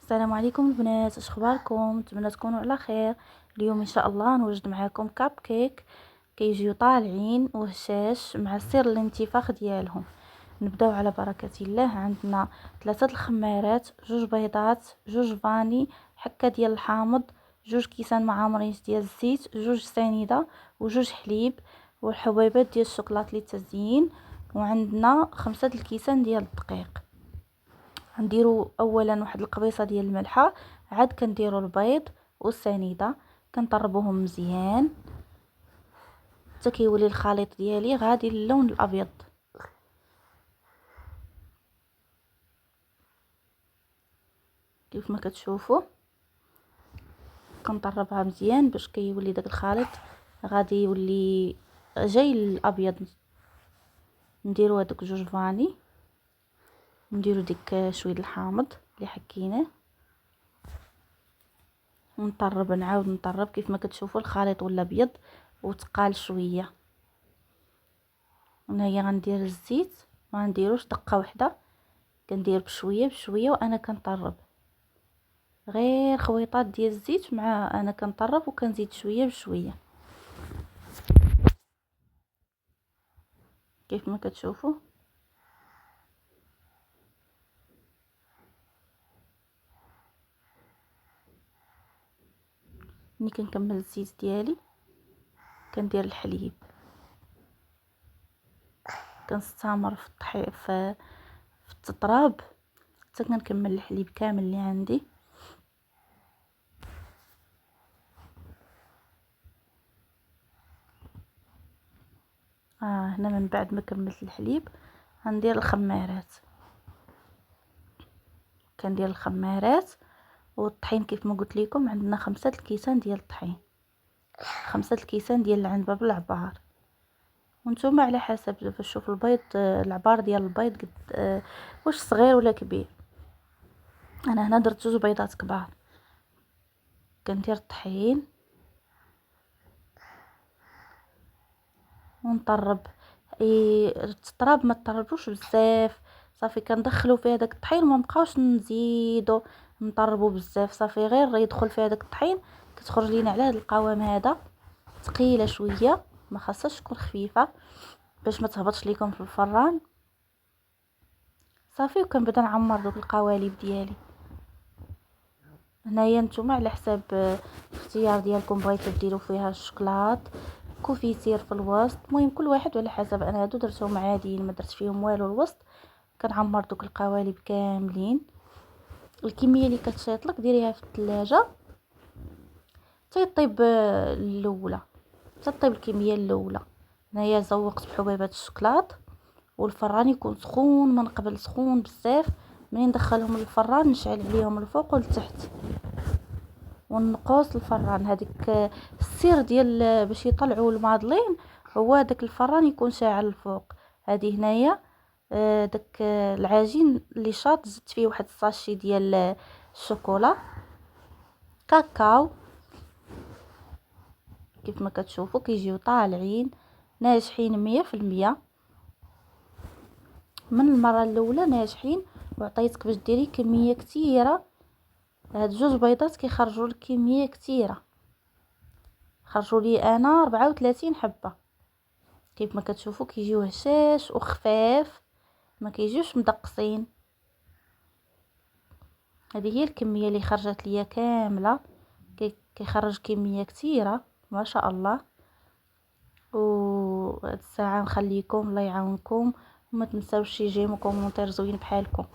السلام عليكم البنات، اش اخباركم؟ نتمنى تكونوا على خير. اليوم ان شاء الله نوجد معكم كاب كيك كيجيو طالعين وهشاش مع سر الانتفاخ ديالهم. نبداو على بركه الله. عندنا 3 الخمارات، 2 بيضات، 2 فاني، حكه ديال الحامض، 2 كيسان معمرين ديال الزيت، 2 سنيده و2 حليب، والحبيبات ديال الشوكولات للتزيين، وعندنا 5 الكيسان ديال الدقيق. نديرو اولا واحد القبيصه ديال الملحه، عاد كنديرو البيض والسنيده، كنطربوهم مزيان حتى كيولي الخليط ديالي غادي للون الابيض. كيف ما كتشوفوا كنطربها مزيان باش كيولي داك الخليط غادي يولي جاي الابيض. نديرو هذوك 2 فاني، نديرو ديك شويه الحامض اللي حكيناه، ونطرب نعاود نطرب. كيف ما كتشوفوا الخليط ولا ابيض وتقال شويه. هنايا غندير الزيت، ما نديروش دقه واحده، كندير بشويه بشويه وانا كنطرب، غير خويطات ديال الزيت مع انا كنطرب، وكنزيد شويه بشويه كيف ما كتشوفوا. ملي كنكمل الزيت ديالي كندير الحليب، كنستمر في في التطراب حتى كنكمل الحليب كامل اللي عندي. هنا من بعد ما كملت الحليب غندير الخمارات، كندير الخمارات والطحين. كيف ما قلت لكم عندنا 5 الكيسان ديال الطحين، 5 الكيسان ديال العنبه بالعبار، وانتم على حسب. شوف البيض، العبار ديال البيض قد واش صغير ولا كبير. انا هنا درت 2 بيضات كبار. كندير الطحين ونطرب. التطراب ما تطربوش بزاف، صافي كندخلوا فيه داك الطحين وما نبقاوش نزيدو نطربوا بزاف، صافي غير يدخل فيها داك الطحين كتخرج لينا على هذا القوام هذا، ثقيله شويه، ما خاصهاش تكون خفيفه باش ما تهبطش ليكم في الفران. صافي وكنبدا نعمر دوك القوالب ديالي. هنايا نتوما على حساب الاختيار ديالكم، بغيتو ديروا فيها الشوكولات كوفيتير في الوسط، المهم كل واحد على حسب. انا هادو درتهم عاديين ما درت فيهم والو الوسط. كنعمر دوك القوالب كاملين. الكميه اللي كتشيطلك ديريها في الثلاجه حتى يطيب الاولى، حتى طيب الكميه الاولى. هنايا زوقت بحبيبات الشوكولات، والفران يكون سخون من قبل، سخون بزاف. منين ندخلهم للفران نشعل عليهم الفوق والتحت ونقص الفران. هذيك السر ديال باش يطلعوا المادلين، هو داك الفران يكون شاعل الفوق. هذه هنايا داك العجين اللي شاط، زدت فيه واحد الساشي ديال الشوكولا كاكاو. كيف ما كتشوفوا كيجيو طالعين ناجحين 100%. من المره الاولى ناجحين، وعطيتك باش ديري كميه كثيره. هاد 2 بيضات كيخرجوا لك كميه كثيره، خرجوا لي انا 34 حبه. كيف ما كتشوفوا كيجيو هشاش وخفاف، ما كيجيوش مدقصين. هذه هي الكميه اللي خرجت ليا كامله. كيخرج كميه كثيره ما شاء الله. وهاد الساعه نخليكم، الله يعاونكم، وما تنساوش جيمو كومونتير زوين بحالكم.